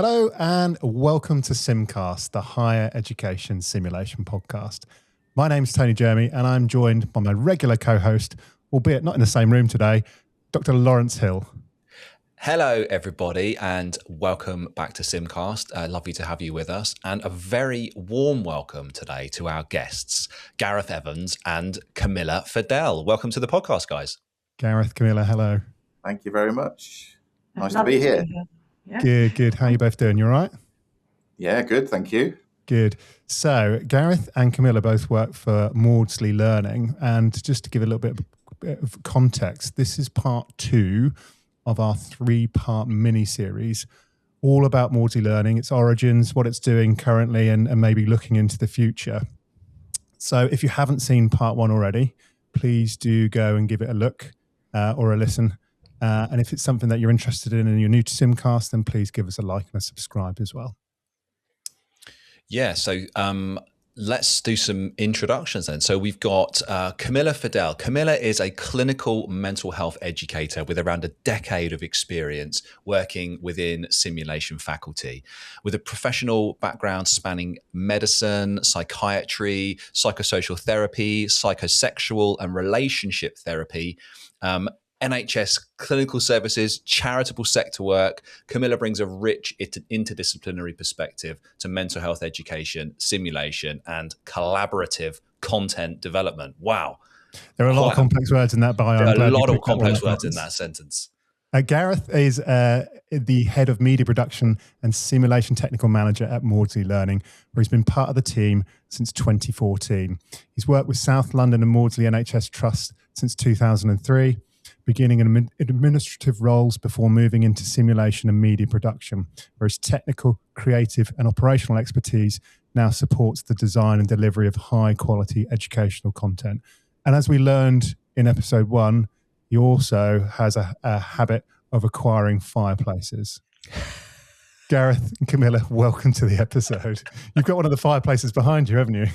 Hello and welcome to SimCast, the Higher Education Simulation Podcast. My name's Tony Jeremy and I'm joined by my regular co-host, albeit not in the same room today, Dr. Lawrence Hill. Hello, everybody, and welcome back to SimCast. Lovely to have you with us, and a very warm welcome today to our guests, Gareth Evans and Camilla Fadel. Welcome to the podcast, guys. Gareth, Camilla, hello. Thank you very much. Nice to be here. Yeah. Good. How are you both doing? You all right? Yeah, good. Thank you. Good. So Gareth and Camilla both work for Maudsley Learning. And just to give a little bit of context, this is part 2 of our 3-part mini-series, all about Maudsley Learning, its origins, what it's doing currently, and maybe looking into the future. So if you haven't seen part 1 already, please do go and give it a look or a listen. And if it's something that you're interested in and you're new to SimCast, then please give us a like and a subscribe as well. Yeah, so let's do some introductions then. So we've got Camilla Fadel. Camilla is a clinical mental health educator with around a decade of experience working within simulation faculty, with a professional background spanning medicine, psychiatry, psychosocial therapy, psychosexual and relationship therapy, NHS clinical services, charitable sector work. Camilla brings a rich interdisciplinary perspective to mental health education, simulation, and collaborative content development. Wow. There are a lot of complex words in that bio. There are a lot of complex words in that sentence. Gareth is the head of media production and simulation technical manager at Maudsley Learning, where he's been part of the team since 2014. He's worked with South London and Maudsley NHS Trust since 2003. Beginning in administrative roles before moving into simulation and media production, where his technical, creative and operational expertise now supports the design and delivery of high-quality educational content. And as we learned in episode 1, he also has a habit of acquiring fireplaces. Gareth and Camilla, welcome to the episode. You've got one of the fireplaces behind you, haven't you?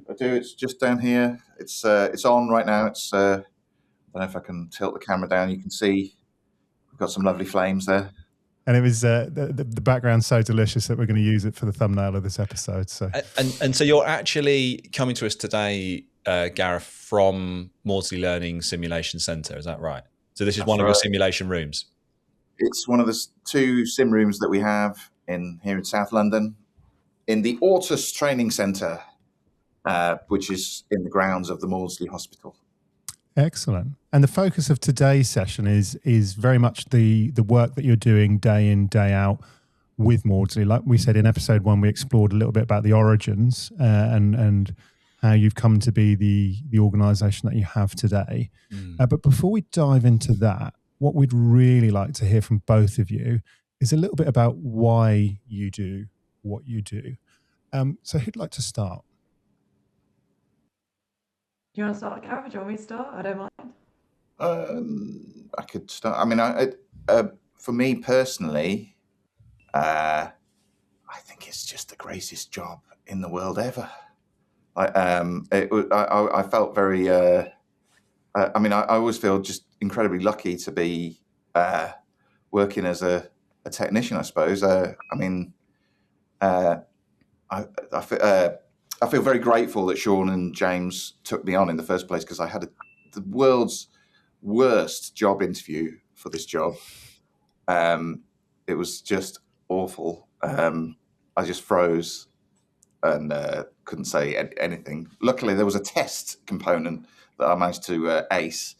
I do. It's just down here. It's on right now. I don't know if I can tilt the camera down. You can see we've got some lovely flames there. And it was the background's so delicious that we're going to use it for the thumbnail of this episode. So and so you're actually coming to us today, Gareth, from Maudsley Learning Simulation Centre. Is that right? So this is one of your simulation rooms. It's one of the 2 sim rooms that we have here in South London, in the Ortus Training Centre, which is in the grounds of the Maudsley Hospital. Excellent. And the focus of today's session is very much the work that you're doing day in, day out with Maudsley. Like we said in episode 1, we explored a little bit about the origins and how you've come to be the organisation that you have today. But before we dive into that, what we'd really like to hear from both of you is a little bit about why you do what you do. So who'd like to start? Do you want to start, Gareth? Do you want me to start? I don't mind. I could start. I mean, for me personally, I think it's just the greatest job in the world ever. I felt very. I mean, I always feel just incredibly lucky to be working as a technician, I suppose. I mean, I feel very grateful that Sean and James took me on in the first place, because I had the world's worst job interview for this job. It was just awful. I just froze and couldn't say anything. Luckily, there was a test component that I managed to ace,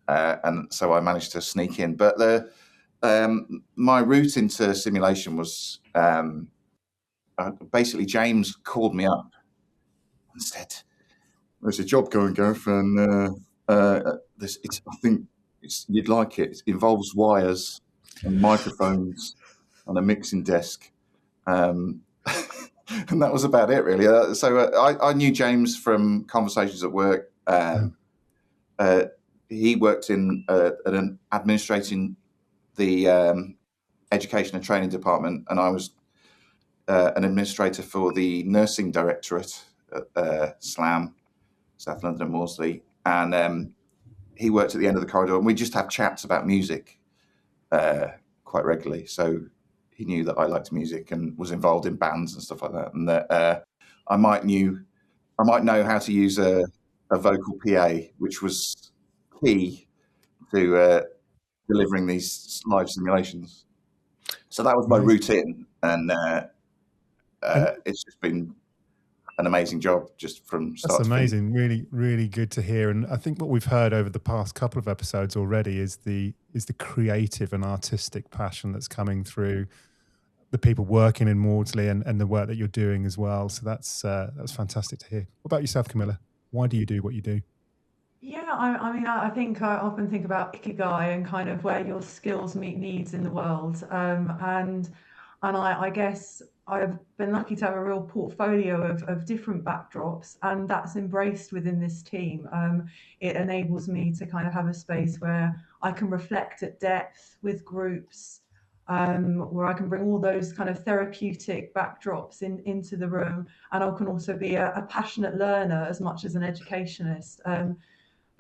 and so I managed to sneak in. But my route into simulation was basically James called me up and said, "There's a job going, Gareth, and I think you'd like it. It involves wires and microphones and a mixing desk." And that was about it, really. I knew James from conversations at work. He worked in administrating the education and training department, and I was an administrator for the nursing directorate at SLAM, South London and Maudsley. And he worked at the end of the corridor, and we just have chats about music quite regularly. So he knew that I liked music and was involved in bands and stuff like that, and that I might know how to use a vocal PA, which was key to delivering these live simulations. So that was my route in, and it's just been an amazing job just from start That's to finish. amazing. Really, really good to hear. And I think what we've heard over the past couple of episodes already is the creative and artistic passion that's coming through the people working in Maudsley and the work that you're doing as well. So that's fantastic to hear. What about yourself, Camilla? Why do you do what you do? Yeah, I mean, I think I often think about ikigai and kind of where your skills meet needs in the world. And I guess I've been lucky to have a real portfolio of different backdrops, and that's embraced within this team. It enables me to kind of have a space where I can reflect at depth with groups, where I can bring all those kind of therapeutic backdrops into the room, and I can also be a passionate learner as much as an educationist.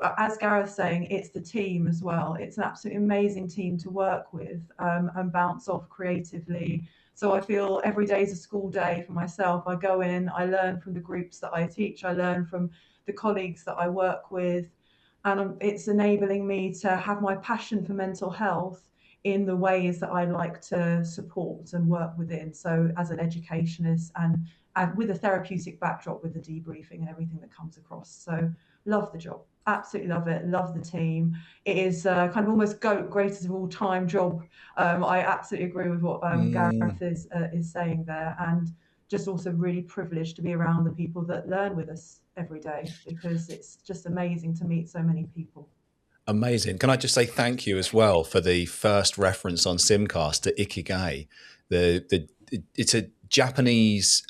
But as Gareth's saying, it's the team as well. It's an absolutely amazing team to work with, and bounce off creatively. So I feel every day is a school day for myself. I go in, I learn from the groups that I teach, I learn from the colleagues that I work with, and it's enabling me to have my passion for mental health in the ways that I like to support and work within. So as an educationist and with a therapeutic backdrop, with the debriefing and everything that comes across. So love the job. Absolutely love it. Love the team. It is kind of almost greatest of all time job. I absolutely agree with what Gareth is saying there, and just also really privileged to be around the people that learn with us every day, because it's just amazing to meet so many people. Amazing. Can I just say thank you as well for the first reference on SimCast to Ikigai? It's a Japanese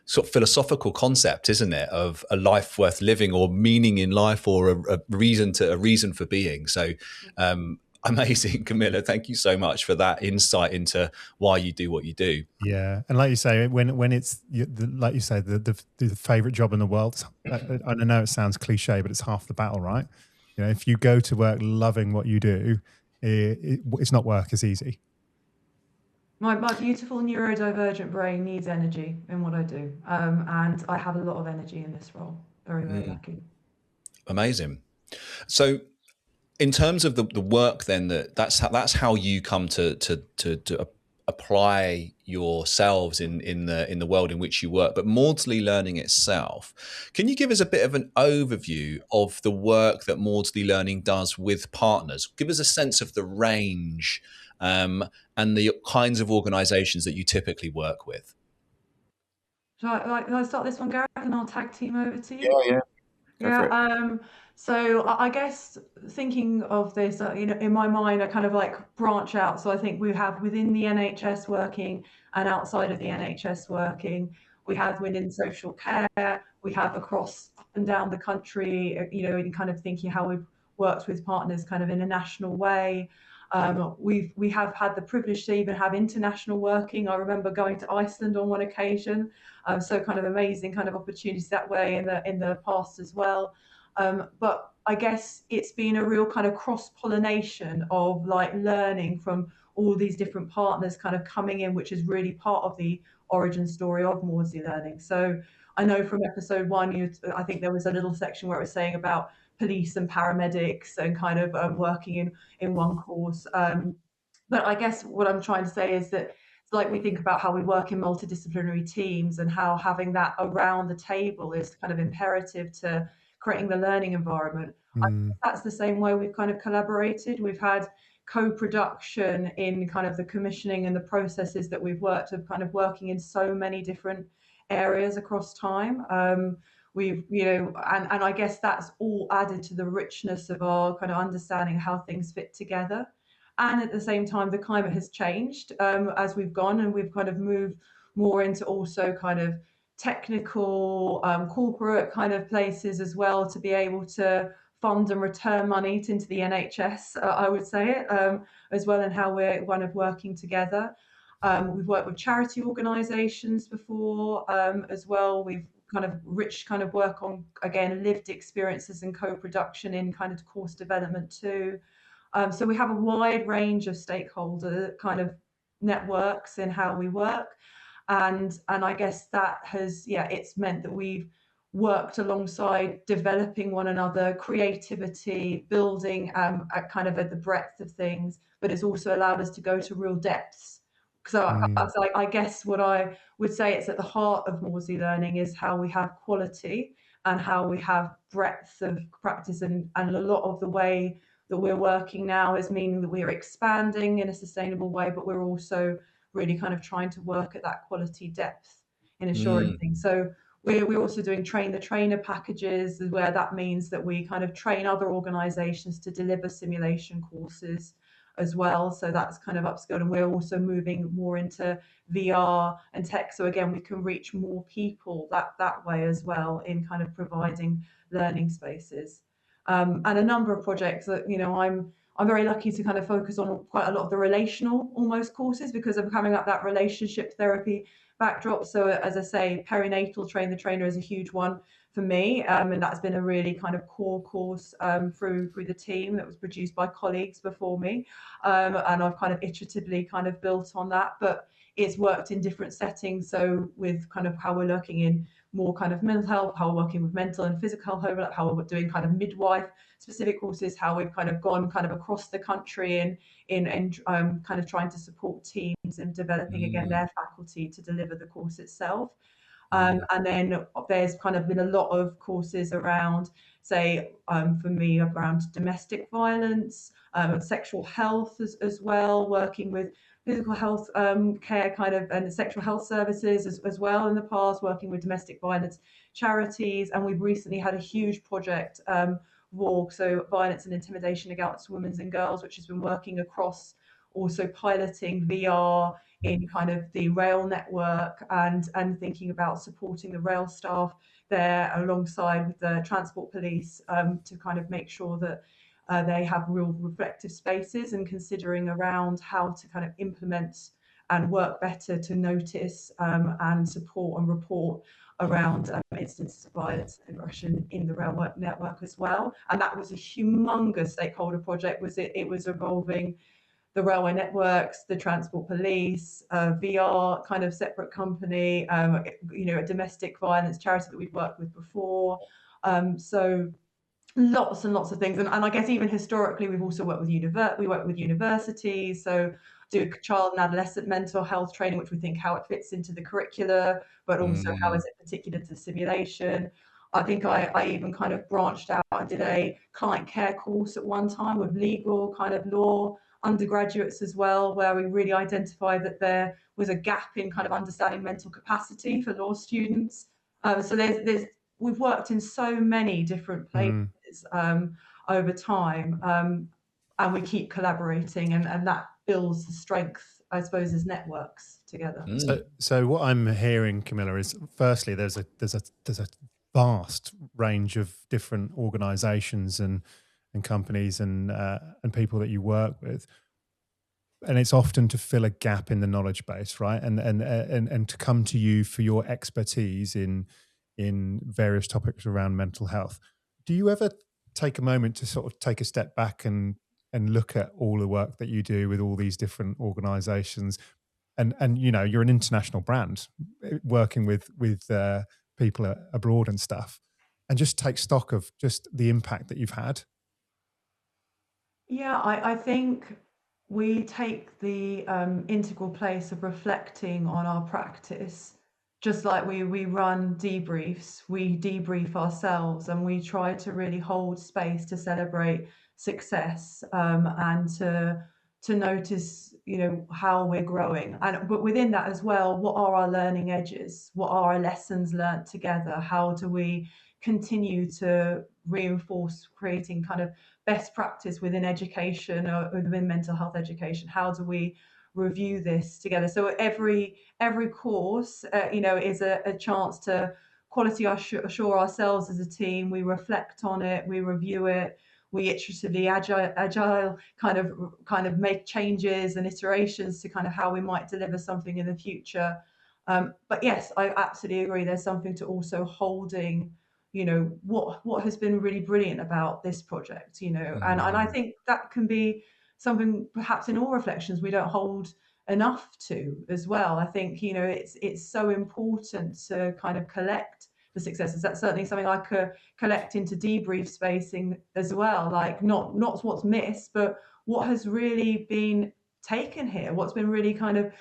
sort of philosophical concept, isn't it, of a life worth living, or meaning in life, or a reason for being. So amazing, Camilla. Thank you so much for that insight into why you do what you do. Yeah, and like you say, when it's like you say, the favorite job in the world. I know it sounds cliche, but it's half the battle, right? You know, if you go to work loving what you do, it's not work as easy. My beautiful neurodivergent brain needs energy in what I do, and I have a lot of energy in this role. Very, very lucky. Amazing. So, in terms of the work, then that's how you come to apply yourselves in the world in which you work. But Maudsley Learning itself, can you give us a bit of an overview of the work that Maudsley Learning does with partners? Give us a sense of the range and the kinds of organisations that you typically work with. Shall I start this one, Gareth, and I'll tag team over to you? Yeah. Yeah. So I guess thinking of this, in my mind, I kind of like branch out. So I think we have within the NHS working and outside of the NHS working. We have within social care. We have across up and down the country. In kind of thinking how we've worked with partners, kind of in a national way. We have had the privilege to even have international working. I remember going to Iceland on one occasion. So kind of amazing kind of opportunities that way in the past as well. But I guess it's been a real kind of cross-pollination of like learning from all these different partners kind of coming in, which is really part of the origin story of Maudsley Learning. So I know from episode 1, I think there was a little section where it was saying about police and paramedics and kind of working in one course. But I guess what I'm trying to say is that it's like we think about how we work in multidisciplinary teams and how having that around the table is kind of imperative to creating the learning environment. I think that's the same way we've kind of collaborated. We've had co-production in kind of the commissioning and the processes that we've worked of kind of working in so many different areas across time. We've, and I guess that's all added to the richness of our kind of understanding how things fit together. And at the same time, the climate has changed as we've gone, and we've kind of moved more into also kind of technical, corporate kind of places as well, to be able to fund and return money into the NHS, I would say it, as well, and how we're kind of working together. We've worked with charity organisations before as well. We've kind of rich kind of work on, again, lived experiences and co-production in kind of course development too. So we have a wide range of stakeholder kind of networks in how we work. And I guess that has, it's meant that we've worked alongside developing one another, creativity, building at kind of at the breadth of things, but it's also allowed us to go to real depths. So I guess what I would say it's at the heart of Maudsley Learning is how we have quality and how we have breadth of practice, and a lot of the way that we're working now is meaning that we're expanding in a sustainable way, but we're also really kind of trying to work at that quality depth in assuring things. So we're also doing train the trainer packages, where that means that we kind of train other organisations to deliver simulation courses as well. So that's kind of upskilled, and we're also moving more into VR and tech. So again, we can reach more people that way as well in kind of providing learning spaces. And a number of projects that, I'm very lucky to kind of focus on quite a lot of the relational almost courses because I'm coming up that relationship therapy backdrop. So as I say, perinatal train the trainer is a huge one for me, and that's been a really kind of core course through the team that was produced by colleagues before me, and I've kind of iteratively kind of built on that, but it's worked in different settings. So with kind of how we're looking in more kind of mental health, how we're working with mental and physical health, how we're doing kind of midwife specific courses, how we've kind of gone kind of across the country in kind of trying to support teams and developing again their faculty to deliver the course itself. And then there's kind of been a lot of courses around, say, for me, around domestic violence, sexual health as well, working with physical health care kind of and sexual health services as well in the past, working with domestic violence charities. And we've recently had a huge project, VAWG, so violence and intimidation against women and girls, which has been working across also piloting VR in kind of the rail network and thinking about supporting the rail staff there alongside with the transport police to kind of make sure that they have real reflective spaces, and considering around how to kind of implement and work better to notice and support and report around instances of violence and aggression in the rail network as well. And that was a humongous stakeholder project. It was involving the railway networks, the transport police, VR kind of separate company, a domestic violence charity that we've worked with before. So lots and lots of things. And I guess even historically, we've also worked with universities. So do child and adolescent mental health training, which we think how it fits into the curricula, but also how is it particular to simulation. I think I even kind of branched out and did a client care course at one time with legal kind of law undergraduates as well, where we really identified that there was a gap in kind of understanding mental capacity for law students. So we've worked in so many different places over time, and we keep collaborating, and that builds the strength, I suppose, as networks together. So what I'm hearing, Camilla, is firstly there's a vast range of different organisations and companies and people that you work with, and it's often to fill a gap in the knowledge base, right? And to come to you for your expertise in various topics around mental health. Do you ever take a moment to sort of take a step back and look at all the work that you do with all these different organisations? And you're an international brand working with people abroad and stuff, and just take stock of just the impact that you've had. Yeah, I think we take the integral place of reflecting on our practice, just like we run debriefs. We debrief ourselves, and we try to really hold space to celebrate success and to notice, how we're growing. But within that as well, what are our learning edges? What are our lessons learnt together? How do we continue to reinforce creating kind of best practice within education or within mental health education? How do we review this together? So every course, is a chance to quality assure ourselves as a team. We reflect on it, we review it, we iteratively agile kind of make changes and iterations to kind of how we might deliver something in the future. But yes, I absolutely agree. There's something to also holding, what has been really brilliant about this project, and I think that can be something perhaps in all reflections we don't hold enough to as well. I think, it's so important to kind of collect the successes. That's certainly something I could collect into debrief spacing as well. Like not what's missed, but what has really been taken here, what's been really kind of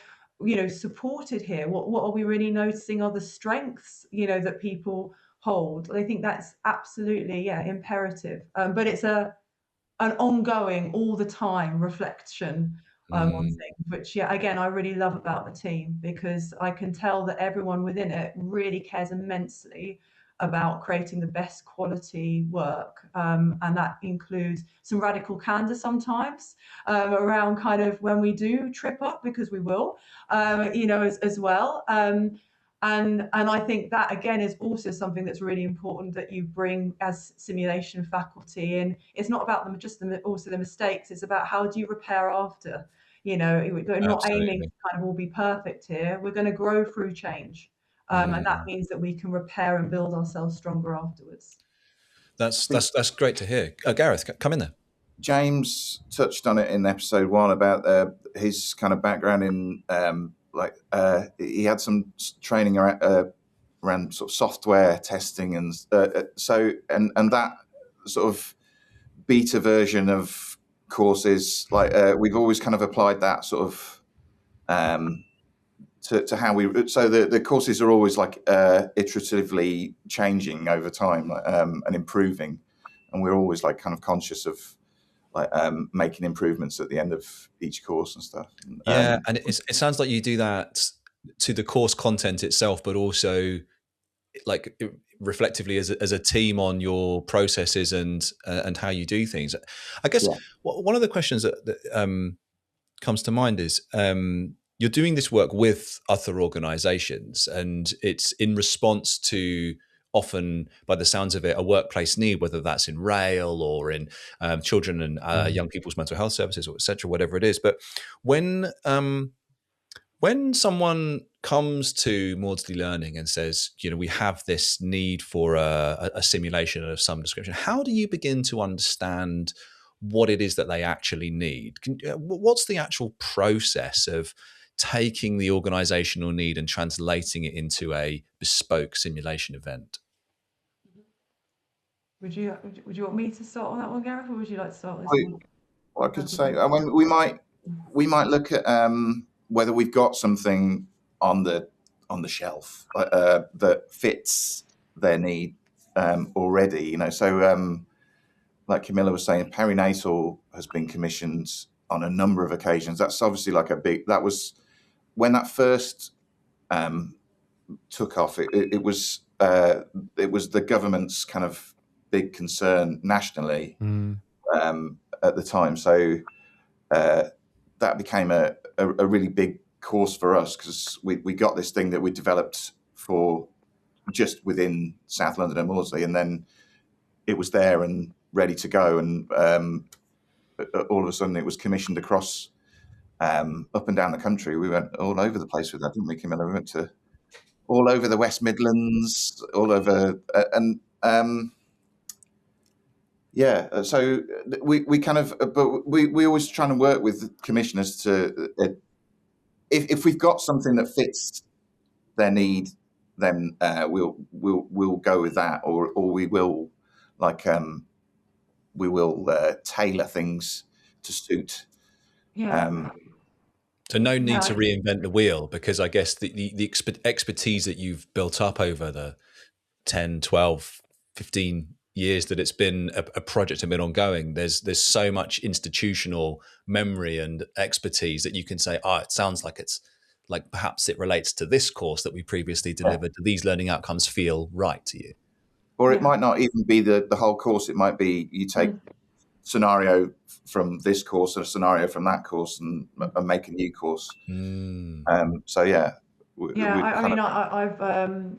supported here, what are we really noticing are the strengths that people hold. I think that's absolutely imperative, but it's an ongoing, all the time reflection on things, which again I really love about the team, because I can tell that everyone within it really cares immensely about creating the best quality work, and that includes some radical candor sometimes, around kind of when we do trip up, because we will, as well. And I think that again is also something that's really important that you bring as simulation faculty. And it's not about also the mistakes. It's about how do you repair after. We're not aiming to kind of all be perfect here. We're going to grow through change. And that means that we can repair and build ourselves stronger afterwards. That's great to hear. Gareth, come in there. James touched on it in episode 1 about his kind of background in he had some training around sort of software testing, and so that sort of beta version of courses, we've always kind of applied that sort of to how we. So the courses are always iteratively changing over time, and improving, and we're always kind of conscious of making improvements at the end of each course and stuff. And it sounds like you do that to the course content itself, but also reflectively as a team on your processes and how you do things. I guess one of the questions that comes to mind is you're doing this work with other organizations, and it's in response to, often, by the sounds of it, a workplace need, whether that's in rail or in children and young people's mental health services, or et cetera, whatever it is. But when someone comes to Maudsley Learning and says, we have this need for a simulation of some description, how do you begin to understand what it is that they actually need? What's the actual process of taking the organizational need and translating it into a bespoke simulation event? Would you want me to start on that one, Gareth, or would you like to start this one? Well, I could say, we might look at whether we've got something on the shelf that fits their need already. So like Camilla was saying, perinatal has been commissioned on a number of occasions. That's obviously that was when that first took off. It was the government's kind of big concern nationally at the time. So that became a really big course for us, because we got this thing that we developed for just within South London and Maudsley, and then it was there and ready to go. And all of a sudden it was commissioned across up and down the country. We went all over the place with that, didn't we, Camilla? We went to all over the West Midlands, all over, so we kind of, but we always trying to work with commissioners to, if we've got something that fits their need, then we'll go with that, or we will tailor things to suit. So no need to reinvent the wheel, because I guess the expertise that you've built up over the 10, 12, 15 years that it's been a project and been ongoing, there's so much institutional memory and expertise that you can say, it sounds like it's like perhaps it relates to this course that we previously delivered. Do these learning outcomes feel right to you? Or it might not even be the whole course. It might be you take scenario from this course and a scenario from that course and make a new course.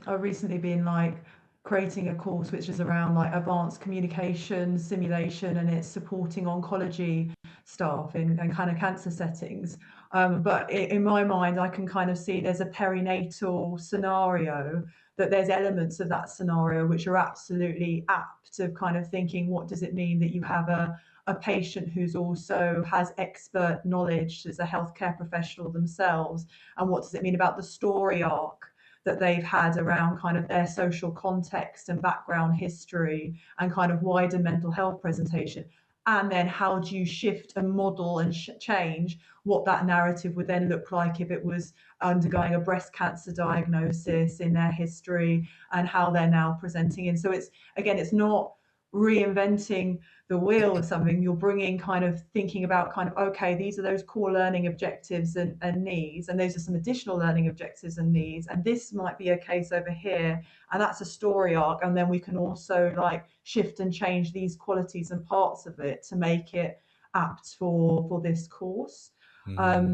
I've recently been creating a course which is around advanced communication simulation, and it's supporting oncology staff in kind of cancer settings. But in my mind, I can kind of see there's a perinatal scenario that there's elements of that scenario which are absolutely apt of kind of thinking, what does it mean that you have a patient who's also has expert knowledge as a healthcare professional themselves, and what does it mean about the story arc that they've had around kind of their social context and background history and kind of wider mental health presentation. And then how do you shift and model and change what that narrative would then look like if it was undergoing a breast cancer diagnosis in their history and how they're now presenting in. So it's, again, it's not reinventing the wheel of something. You're bringing kind of thinking about kind of, okay, these are those core learning objectives and needs, and those are some additional learning objectives and needs, and this might be a case over here, and that's a story arc, and then we can also like shift and change these qualities and parts of it to make it apt for this course.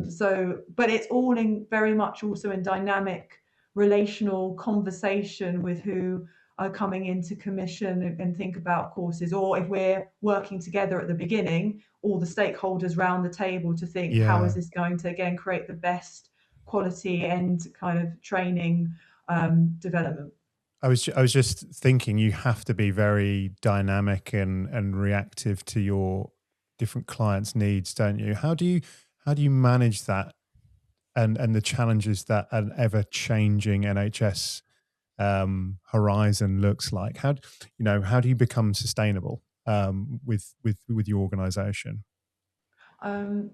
So but it's all in very much also in dynamic relational conversation with who are coming into commission and think about courses, or if we're working together at the beginning, all the stakeholders round the table to think, how is this going to again create the best quality and kind of training development. I was just thinking, you have to be very dynamic and reactive to your different clients' needs, don't you? How do you manage that and the challenges that an ever changing NHS horizon looks like? How do you become sustainable with your organisation? I'll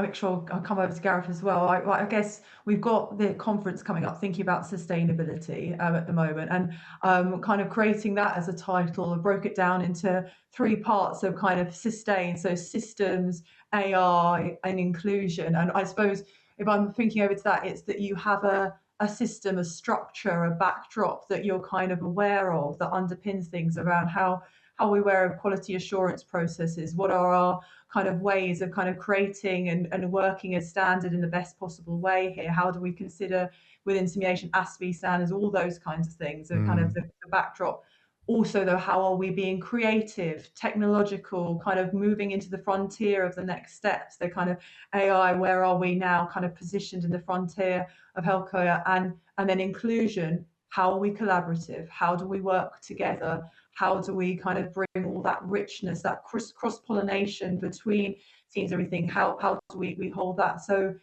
make sure I'll come over to Gareth as well. I guess we've got the conference coming up thinking about sustainability at the moment, and kind of creating that as a title. I broke it down into 3 parts of kind of sustain, so systems, AI and inclusion. And I suppose if I'm thinking over to that, it's that you have a system, a structure, a backdrop that you're kind of aware of that underpins things around how we're aware of quality assurance processes, what are our kind of ways of kind of creating and working as standard in the best possible way here, how do we consider within simulation ASPE standards, all those kinds of things, and kind of the backdrop. Also though, how are we being creative, technological, kind of moving into the frontier of the next steps, the kind of AI, where are we now kind of positioned in the frontier of healthcare, and then inclusion, how are we collaborative, how do we work together, how do we kind of bring all that richness, that cross-pollination between teams, everything, how do we hold that? So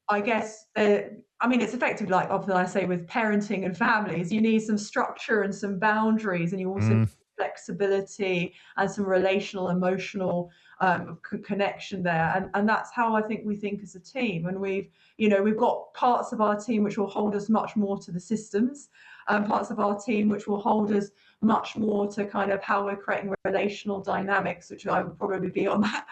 I guess, it's effectively like often I say with parenting and families, you need some structure and some boundaries, and you also need flexibility and some relational, emotional connection there. And that's how I think we think as a team. And we've got parts of our team which will hold us much more to the systems, parts of our team which will hold us much more to kind of how we're creating relational dynamics, which I would probably be on that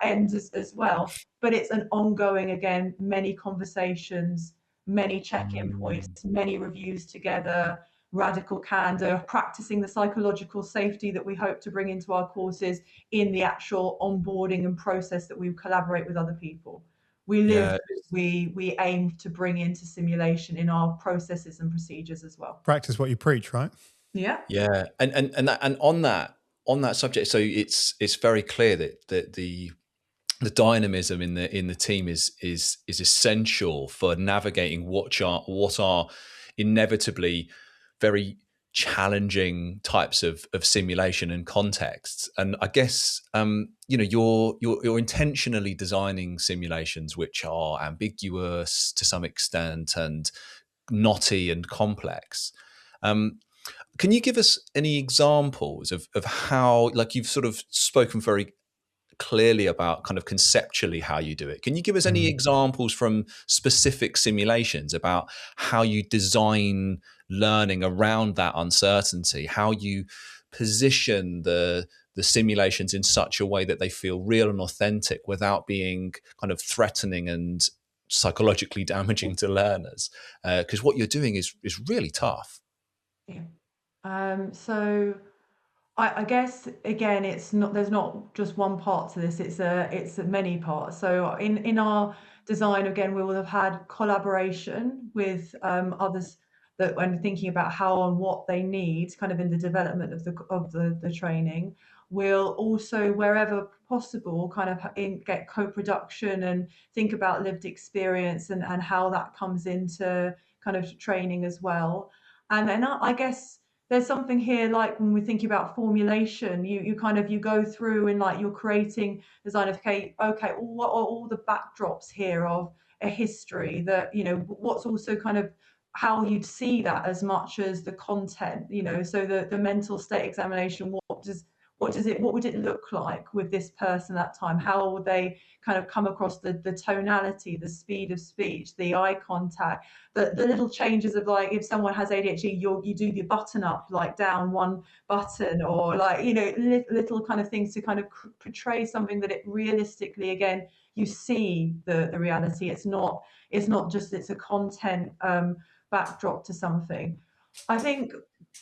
end as well. But it's an ongoing, again, many conversations, many check-in points, many reviews together, radical candor, practicing the psychological safety that we hope to bring into our courses in the actual onboarding and process that we collaborate with other people. We live, we aim to bring into simulation in our processes and procedures as well. Practice what you preach, right? Yeah. Yeah. And on that subject, so it's very clear that the dynamism in the team is essential for navigating what are inevitably very challenging types of simulation and contexts. And I guess you're intentionally designing simulations which are ambiguous to some extent and knotty and complex. Can you give us any examples of how, like, you've sort of spoken very clearly about kind of conceptually how you do it? Can you give us any examples from specific simulations about how you design learning around that uncertainty, how you position the simulations in such a way that they feel real and authentic without being kind of threatening and psychologically damaging to learners? Because what you're doing is really tough. Yeah. So I guess again, there's not just one part to this. It's many parts. So in our design, again, we will have had collaboration with others that when thinking about how and what they need, kind of in the development of the training. We'll also, wherever possible, kind of get co-production and think about lived experience and how that comes into kind of training as well. And then I guess there's something here, like when we're thinking about formulation, you kind of, you go through and like you're creating design of, okay, what are all the backdrops here of a history, that, you know, what's also kind of how you'd see that as much as the content, you know, so the mental state examination, what would it look like with this person at that time? How would they kind of come across, the tonality, the speed of speech, the eye contact, the little changes of, like, if someone has ADHD, you do the button up, like down one button, or like, you know, little kind of things to kind of portray something that it realistically, again, you see the reality. It's not just, it's a content backdrop to something. I think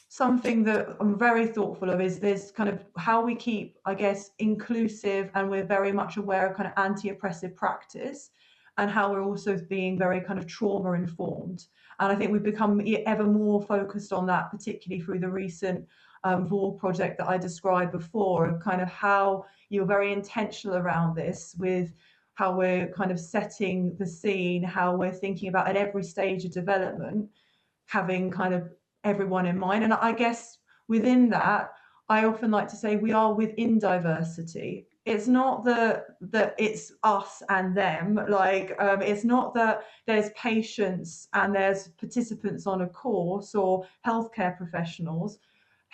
something that I'm very thoughtful of is this kind of how we keep, I guess, inclusive, and we're very much aware of kind of anti-oppressive practice, and how we're also being very kind of trauma informed. And I think we've become ever more focused on that, particularly through the recent VOR project that I described before, of kind of how you're very intentional around this, with how we're kind of setting the scene, how we're thinking about at every stage of development, having kind of everyone in mind. And I guess within that, I often like to say we are within diversity. It's not that it's us and them. Like, it's not that there's patients and there's participants on a course, or healthcare professionals.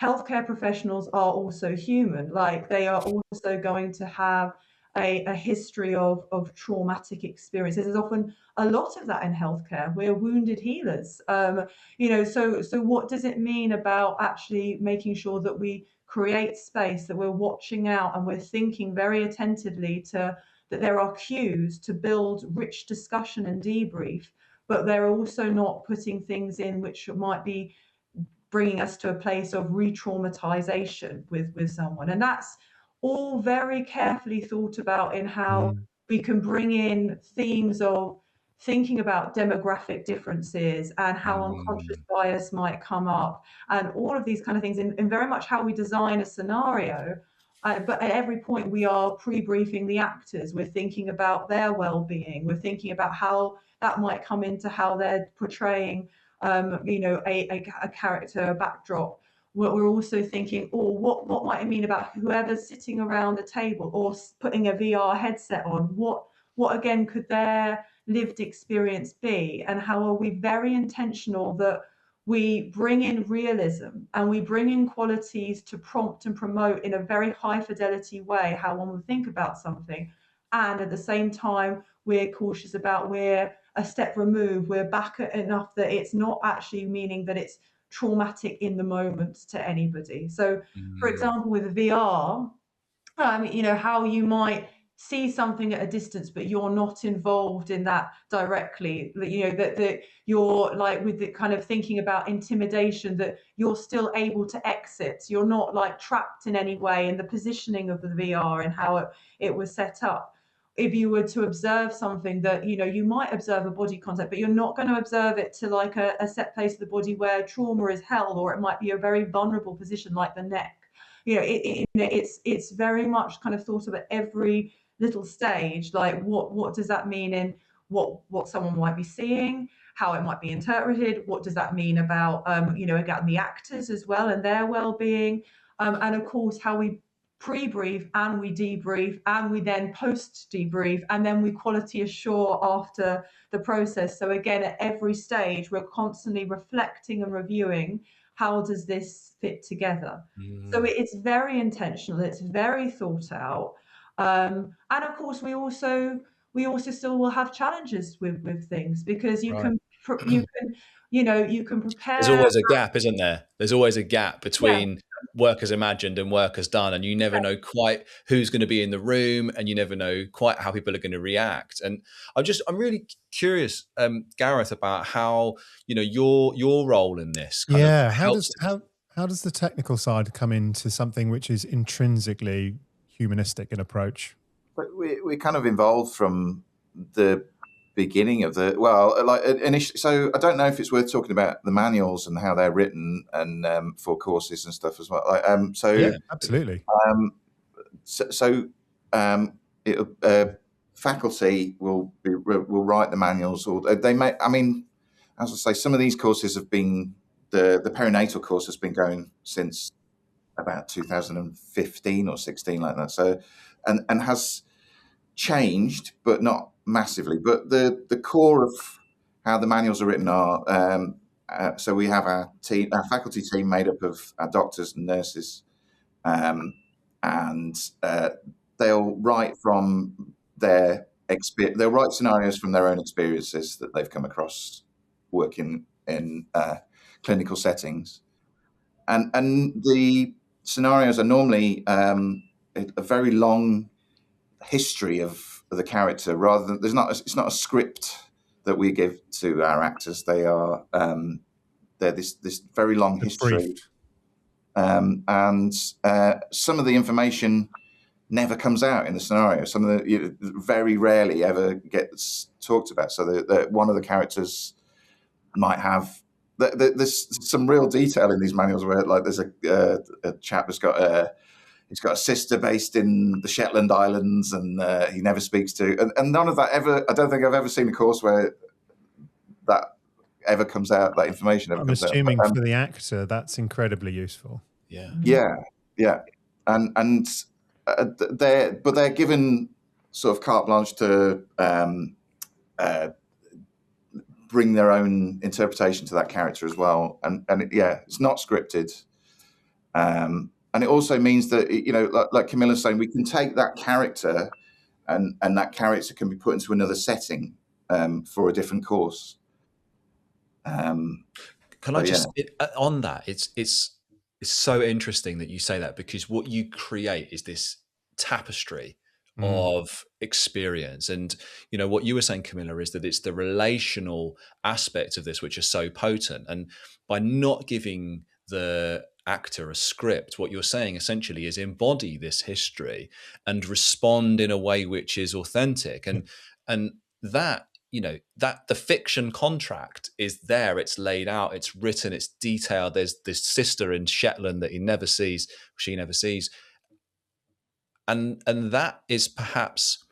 Healthcare professionals are also human. Like, they are also going to have a history of traumatic experiences. There's often a lot of that in healthcare. We're wounded healers. You know, so what does it mean about actually making sure that we create space, that we're watching out, and we're thinking very attentively to that there are cues to build rich discussion and debrief, but they're also not putting things in which might be bringing us to a place of re-traumatization with someone. And that's all very carefully thought about in how we can bring in themes of thinking about demographic differences, and how unconscious bias might come up, and all of these kind of things in very much how we design a scenario. But at every point, we are pre-briefing the actors. We're thinking about their well-being. We're thinking about how that might come into how they're portraying, you know, a character, a backdrop. We're also thinking, oh, what might it mean about whoever's sitting around the table, or putting a VR headset on? What again could their lived experience be? And how are we very intentional that we bring in realism, and we bring in qualities to prompt and promote in a very high fidelity way how one would think about something. And at the same time, we're cautious about, we're a step removed, we're back enough that it's not actually meaning that it's traumatic in the moment to anybody. So, for example, with VR, you know, how you might see something at a distance, but you're not involved in that directly. You know, that you're like, with the kind of thinking about intimidation, that you're still able to exit. You're not like trapped in any way in the positioning of the VR and how it was set up. If you were to observe something that, you know, you might observe a body contact, but you're not going to observe it to like a set place of the body where trauma is held, or it might be a very vulnerable position like the neck. You know, it's very much kind of thought of at every little stage, like what does that mean in what someone might be seeing, how it might be interpreted, what does that mean about you know, again, the actors as well and their well-being, and of course how we pre-brief and we debrief and we then post debrief and then we quality assure after the process. So again, at every stage we're constantly reflecting and reviewing, how does this fit together? So it's very intentional, it's very thought out, and of course we also still will have challenges with things, because you can you know, you can prepare. There's always a gap, isn't there? There's always a gap between work as imagined and work as done, and you never know quite who's going to be in the room, and you never know quite how people are going to react. And I'm really curious, Gareth, about how, you know, your role in this kind of helps. How does the technical side come into something which is intrinsically humanistic in approach? But we kind of evolved from the beginning of the, well, like initially. So I don't know if it's worth talking about the manuals and how they're written, and for courses and stuff as well. Like, so yeah, absolutely. Faculty will write the manuals, or they may. I mean, as I say, some of these courses have been, the perinatal course has been going since about 2015 or 16, like that. So, and has changed, but not massively. But the core of how the manuals are written are, so we have our faculty team made up of our doctors and nurses, and they'll write from their experience. They'll write scenarios from their own experiences that they've come across working in clinical settings, and the scenarios are normally a very long history of the character, rather than it's not a script that we give to our actors. They're this very long history, and some of the information never comes out in the scenario. Some of the very rarely ever gets talked about. So one of the characters might have. There's some real detail in these manuals where, like, there's a chap that's got he's got a sister based in the Shetland Islands, and he never speaks to, and none of that ever. I don't think I've ever seen a course where that ever comes out. That information ever comes out. I'm assuming for the actor, that's incredibly useful. Yeah, and they're given sort of carte blanche to bring their own interpretation to that character as well, and it's not scripted, and it also means that, like Camilla's saying, we can take that character, and that character can be put into another setting for a different course. Can I just on that? It's so interesting that you say that, because what you create is this tapestry of experience. And what you were saying, Camilla, is that it's the relational aspect of this which is so potent. And by not giving the actor a script, what you're saying essentially is embody this history and respond in a way which is authentic. And that, that the fiction contract is there, it's laid out, it's written, it's detailed. There's this sister in Shetland that she never sees. And that is perhaps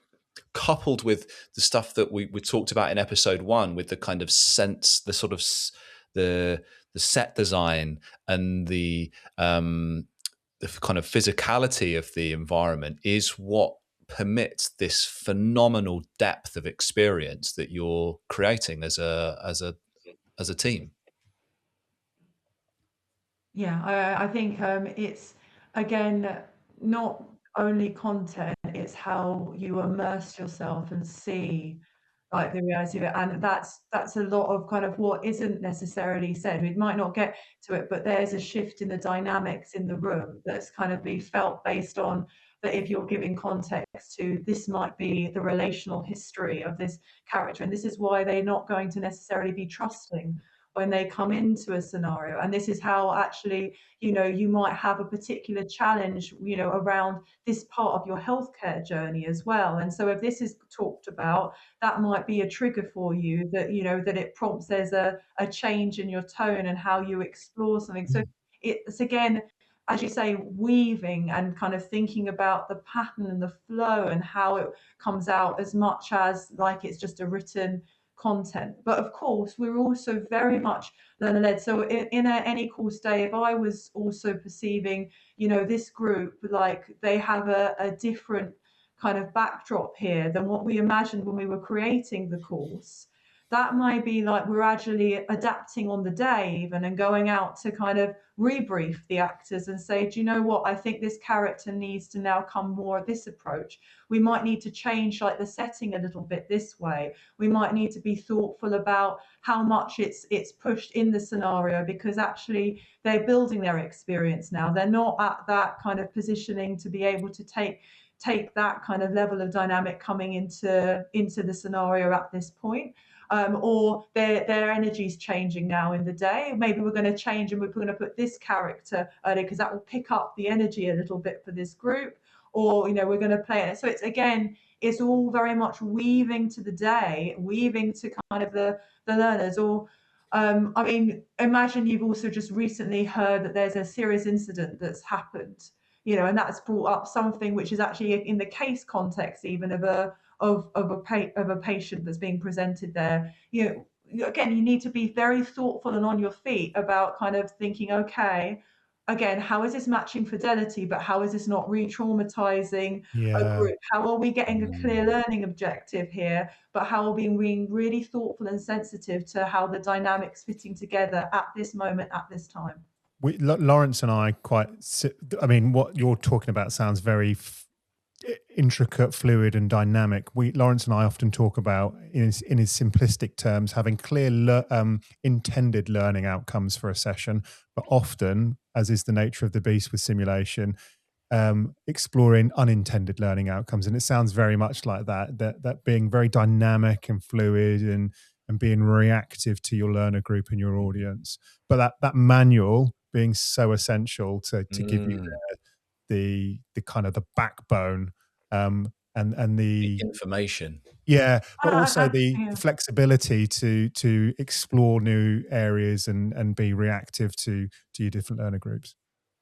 coupled with the stuff that we talked about in episode 1, with the kind of sense, the sort of the set design and the kind of physicality of the environment, is what permits this phenomenal depth of experience that you're creating as a team. Yeah, I think it's, again, not only content, it's how you immerse yourself and see, like, the reality of it. And that's a lot of kind of what isn't necessarily said. We might not get to it, but there's a shift in the dynamics in the room that's kind of be felt based on that. If you're giving context to, this might be the relational history of this character, and this is why they're not going to necessarily be trusting when they come into a scenario. And this is how actually, you might have a particular challenge, around this part of your healthcare journey as well. And so if this is talked about, that might be a trigger for you, that, that it prompts, there's a change in your tone and how you explore something. So it's, again, as you say, weaving and kind of thinking about the pattern and the flow and how it comes out, as much as like it's just a written content. But of course, we're also very much learner-led. So in any course day, if I was also perceiving, this group, like, they have a different kind of backdrop here than what we imagined when we were creating the course, that might be like we're actually adapting on the day even, and going out to kind of rebrief the actors and say, do you know what, I think this character needs to now come more of this approach. We might need to change, like, the setting a little bit this way. We might need to be thoughtful about how much it's pushed in the scenario, because actually they're building their experience now. They're not at that kind of positioning to be able to take that kind of level of dynamic coming into the scenario at this point. Or their energy's changing now in the day. Maybe we're going to change and we're going to put this character earlier because that will pick up the energy a little bit for this group. Or, we're going to play it. So it's, again, it's all very much weaving to the day, weaving to kind of the learners. Or, I mean, imagine you've also just recently heard that there's a serious incident that's happened, and that's brought up something which is actually in the case context even of a patient that's being presented there. again, you need to be very thoughtful and on your feet about kind of thinking, okay, again, how is this matching fidelity, but how is this not re-traumatizing a Yeah. group? How are we getting a clear Mm. learning objective here, but how are we being really thoughtful and sensitive to how the dynamics fitting together at this moment, at this time? Lawrence and I I mean, what you're talking about sounds very intricate, fluid, and dynamic. Lawrence and I often talk about, in his simplistic terms, having clear intended learning outcomes for a session, but often, as is the nature of the beast with simulation, exploring unintended learning outcomes. And it sounds very much like that being very dynamic and fluid, and being reactive to your learner group and your audience. But that manual being so essential to give you Mm. the kind of the backbone, and The the information. but also the Yeah. flexibility to explore new areas and be reactive to your different learner groups.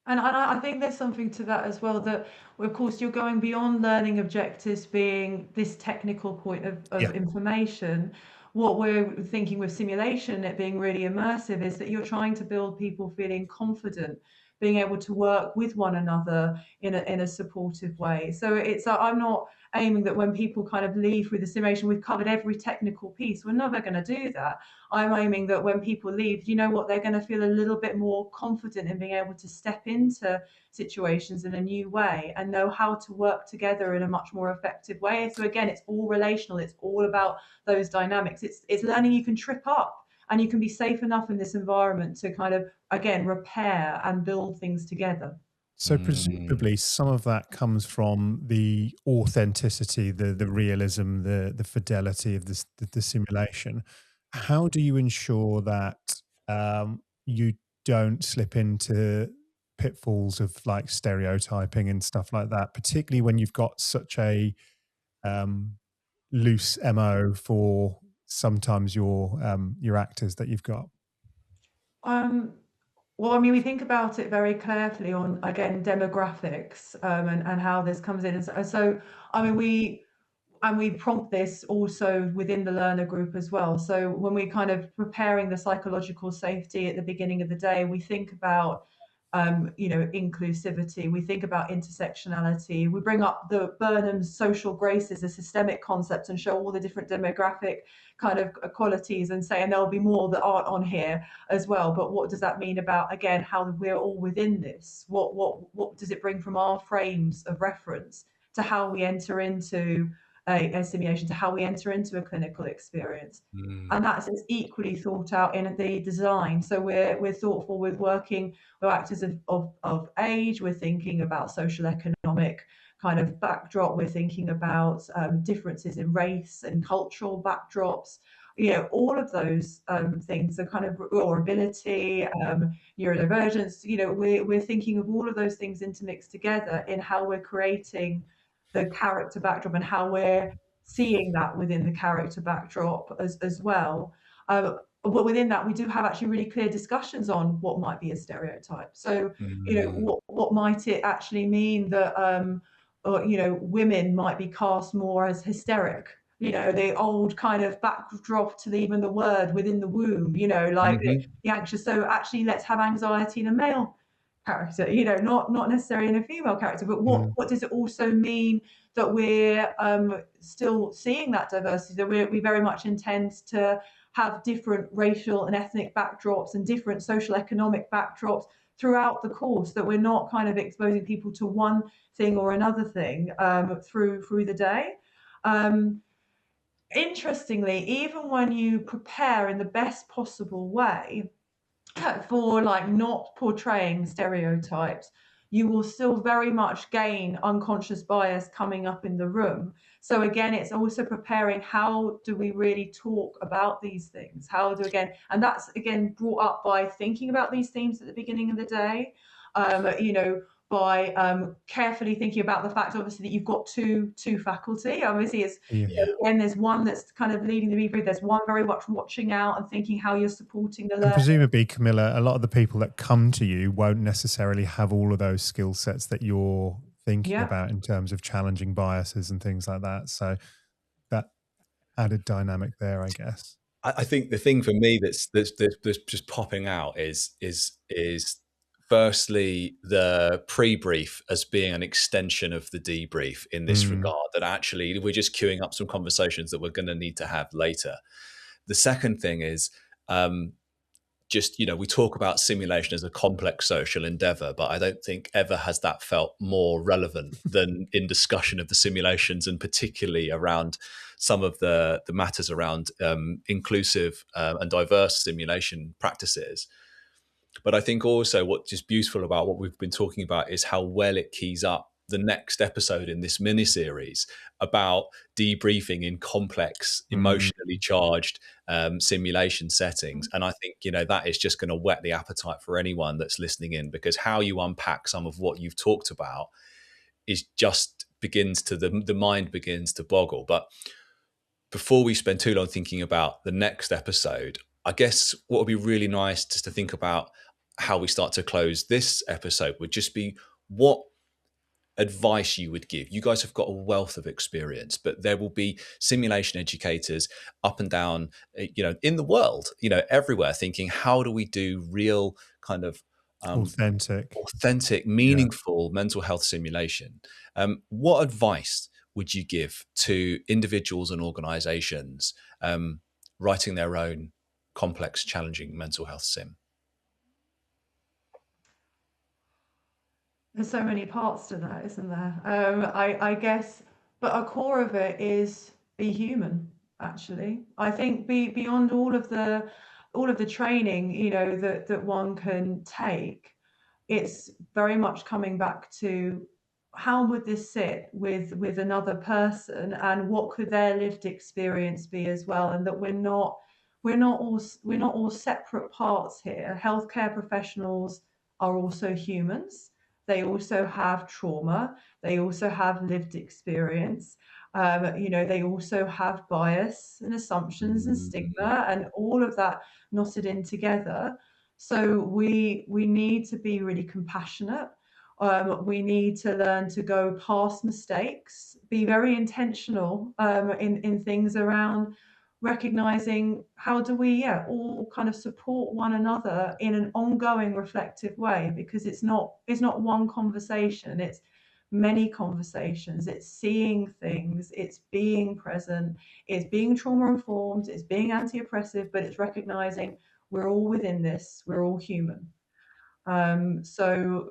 And I think there's something to that as well, that of course you're going beyond learning objectives being this technical point Yeah. of information. What we're thinking with simulation, it being really immersive, is that you're trying to build people feeling confident, being able to work with one another in a supportive way. So it's I'm not aiming that when people kind of leave with the simulation, we've covered every technical piece. We're never going to do that. I'm aiming that when people leave, you know what, they're going to feel a little bit more confident in being able to step into situations in a new way and know how to work together in a much more effective way. So again, it's all relational. It's all about those dynamics. It's learning you can trip up and you can be safe enough in this environment to kind of, again, repair and build things together. So Mm. presumably some of that comes from the authenticity, the realism, the fidelity of the simulation. How do you ensure that you don't slip into pitfalls of like stereotyping and stuff like that, particularly when you've got such a um, loose MO for sometimes your actors that you've got? Um, Well, I mean, we think about it very carefully on, again, demographics, and how this comes in. And so, I mean, we prompt this also within the learner group as well. So when we kind of preparing the psychological safety at the beginning of the day, we think about inclusivity. We think about intersectionality. We bring up the Burnham's social graces, a systemic concept, and show all the different demographic kind of qualities, and say, and there'll be more that aren't on here as well. But what does that mean about, again, how we're all within this? What does it bring from our frames of reference to how we enter into a simulation, to how we enter into a clinical experience? Mm. And that's equally thought out in the design. So we're thoughtful with working with actors of age. We're thinking about social economic kind of backdrop. We're thinking about differences in race and cultural backdrops. All of those things are kind of, or ability, neurodivergence. We're thinking of all of those things intermixed together in how we're creating the character backdrop and how we're seeing that within the character backdrop as well. But within that, we do have actually really clear discussions on what might be a stereotype. So, Mm. what might it actually mean that, women might be cast more as hysteric? The old kind of backdrop to even the word within the womb. Like Mhm. the anxious. So actually, let's have anxiety in a male character. Not necessarily in a female character. But Mm. what does it also mean that we're still seeing that diversity? That we very much intend to have different racial and ethnic backdrops and different social economic backdrops throughout the course, that we're not kind of exposing people to one thing or another thing through the day. Interestingly, even when you prepare in the best possible way for like not portraying stereotypes, you will still very much gain unconscious bias coming up in the room. So again, it's also preparing, how do we really talk about these things? And that's again brought up by thinking about these themes at the beginning of the day. By carefully thinking about the fact, obviously, that you've got two faculty. Obviously, it's Yeah. Yeah. again, there's one that's kind of leading the debrief. There's one very much watching out and thinking how you're supporting the And learner. presumably, Camilla, a lot of the people that come to you won't necessarily have all of those skill sets that you're thinking Yeah. about in terms of challenging biases and things like that. So that added dynamic there, I guess. I think the thing for me that's just popping out is firstly the pre-brief as being an extension of the debrief in this regard, that actually we're just queuing up some conversations that we're going to need to have later. The second thing is just, we talk about simulation as a complex social endeavor, but I don't think ever has that felt more relevant than in discussion of the simulations, and particularly around some of the matters around inclusive and diverse simulation practices. But I think also what's just beautiful about what we've been talking about is how well it keys up the next episode in this mini-series about debriefing in complex, emotionally charged simulation settings. And I think, that is just going to whet the appetite for anyone that's listening in, because how you unpack some of what you've talked about is just the mind begins to boggle. But before we spend too long thinking about the next episode, I guess what would be really nice just to think about how we start to close this episode would just be what advice you would give. You guys have got a wealth of experience, but there will be simulation educators up and down, in the world, everywhere, thinking, how do we do real kind of authentic, meaningful mental health simulation? What advice would you give to individuals and organizations writing their own complex, challenging mental health sim? There's so many parts to that, isn't there? I guess, but a core of it is be human. Actually, I think beyond all of the training, that one can take, it's very much coming back to how would this sit with another person, and what could their lived experience be as well, and that we're not all separate parts here. Healthcare professionals are also humans. They also have trauma. They also have lived experience. They also have bias and assumptions and stigma and all of that knotted in together. So we need to be really compassionate. We need to learn to go past mistakes, be very intentional in things around recognizing how do we all kind of support one another in an ongoing reflective way, because it's not one conversation, it's many conversations. It's seeing things, it's being present, it's being trauma informed, it's being anti-oppressive, but it's recognizing we're all within this, we're all human. So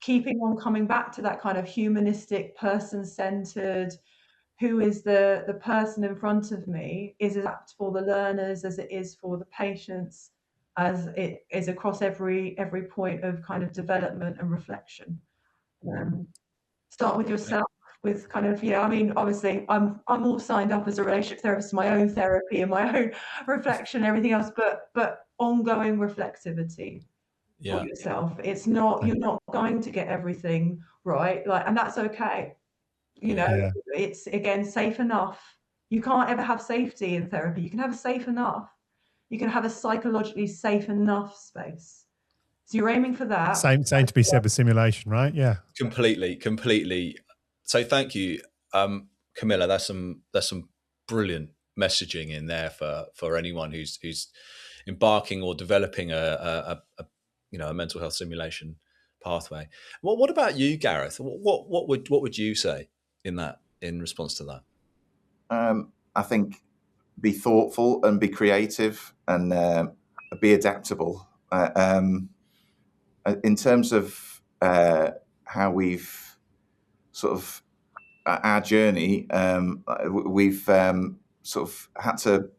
keeping on coming back to that kind of humanistic, person-centered, who is the person in front of me, is as apt for the learners as it is for the patients, as it is across every point of kind of development and reflection. Start with yourself, with kind of, obviously I'm all signed up as a relationship therapist, my own therapy and my own reflection, everything else, but ongoing reflexivity for yourself. It's not, you're not going to get everything right, and that's okay. It's, again, safe enough. You can't ever have safety in therapy. You can have a safe enough. You can have a psychologically safe enough space. So you're aiming for that. Same to be said with simulation, right? Yeah. Completely. So thank you, Camilla. That's some brilliant messaging in there for anyone who's embarking or developing a mental health simulation pathway. Well, what about you, Gareth? What would you say in response to that? I think be thoughtful and be creative and be adaptable. In terms of how we've sort of our journey, we've sort of had to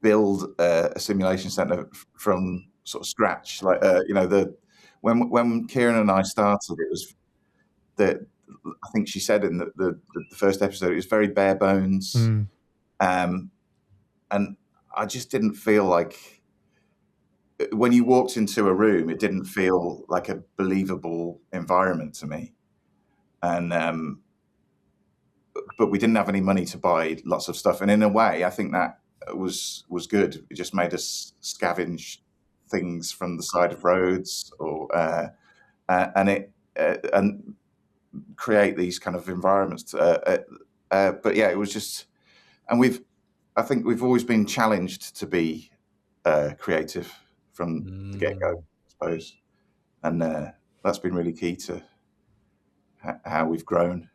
build a simulation center from sort of scratch. When Kieran and I started, it was I think she said in the first episode, it was very bare bones. And I just didn't feel like, when you walked into a room, it didn't feel like a believable environment to me. And but we didn't have any money to buy lots of stuff. And in a way, I think that was good. It just made us scavenge things from the side of roads, and create these kind of environments. But yeah, it was just, and I think we've always been challenged to be creative from the get-go, I suppose. And that's been really key to how we've grown.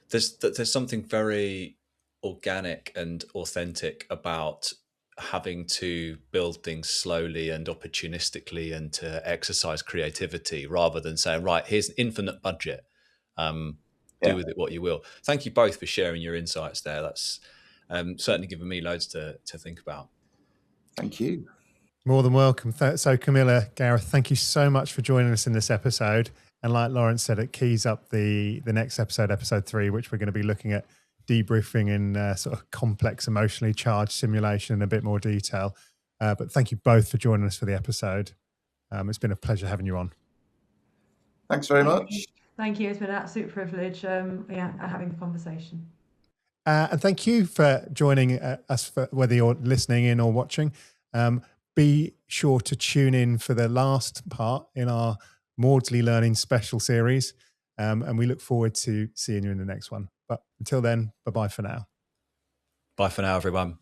There's something very organic and authentic about having to build things slowly and opportunistically and to exercise creativity rather than saying, right, here's an infinite budget. Do with it what you will. Thank you both for sharing your insights there. That's certainly given me loads to think about. Thank you. More than welcome. So Camilla, Gareth, thank you so much for joining us in this episode. And like Lawrence said, it keys up the next episode, episode 3, which we're going to be looking at debriefing in sort of complex, emotionally charged simulation in a bit more detail. But thank you both for joining us for the episode. It's been a pleasure having you on. Thanks very much. Thank you. It's been an absolute privilege having the conversation. And thank you for joining us, for whether you're listening in or watching. Be sure to tune in for the last part in our Maudsley Learning special series. And we look forward to seeing you in the next one. But until then, bye-bye for now. Bye for now, everyone.